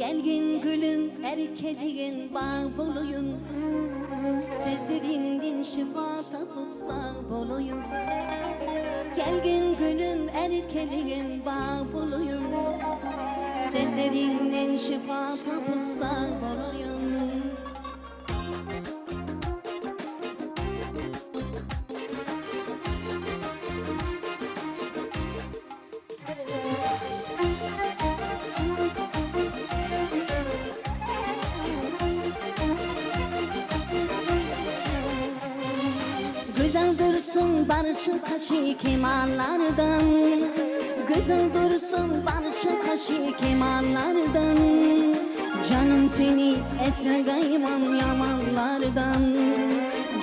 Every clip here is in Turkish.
Gelgin gülüm erkeliğin bağ buluyun, sözlerinden şifa tapıp sağ buluyun. Gelgin gülüm erkeliğin bağ buluyun, sözlerinden şifa tapıp sağ buluyun. Güzel dursun barçın kaşı kemanlardan, güzel dursun barçın kaşı kemanlardan. Canım seni esirgeymem yamanlardan,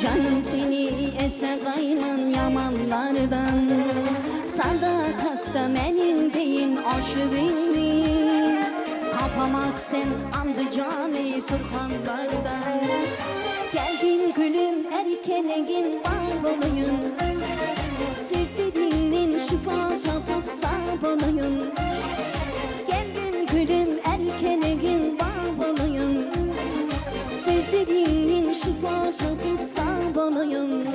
canım seni esirgeymem yamanlardan. Sadakatta benim deyin aşığını, tapamazsın andı canı sırkanlardan. Geldin gülüm erkeleğin var olayın, sözlerinden şifa tapıp sağ olayın. Geldin gülüm erkeleğin var olayın, sözlerinden şifa tapıp sağ olayın.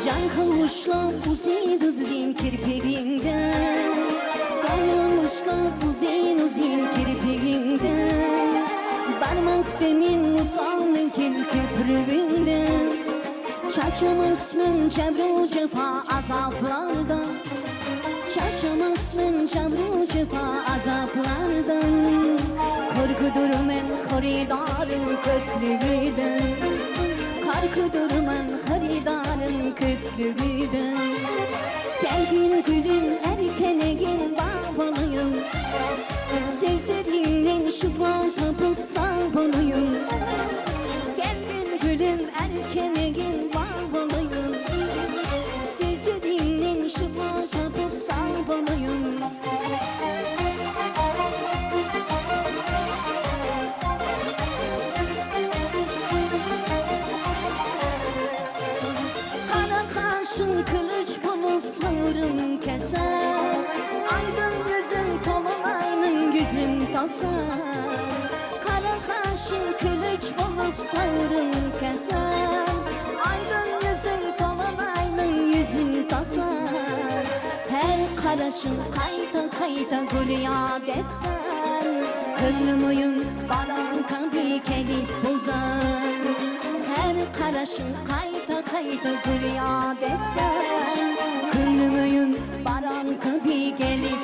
Can kavuşla uzun uzun kirpiğinden, kavuşla uzun uzun kirpiğinden. Parmak demin musalın kil köprüğünden, çaçamazsın cebru cefa azaplardan, çaçamazsın cebru cefa azaplardan. Korkudur men haridarın köklüğünden, korkudur men haridarın köklüğünden. Geldin gülüm erkeleğin bağbalıyım, sözlerinden şifa tapıp sağ olayım. Geldin gülüm erkeleğin bağbalıyım, sözlerinden şifa tapıp sağ olayım. Kılıç bulup sağırın keser, aydın yüzün tolunayının yüzün tasar. Kara kaşın kılıç bulup sağırın keser, aydın yüzün tolunayının yüzün tasar. Her karışın kayta kayta gülüyat eder, gönlümün baran bir kelip bozar. Her karışın kayta kayta gülüyat eder, gönlümün baran bir gelip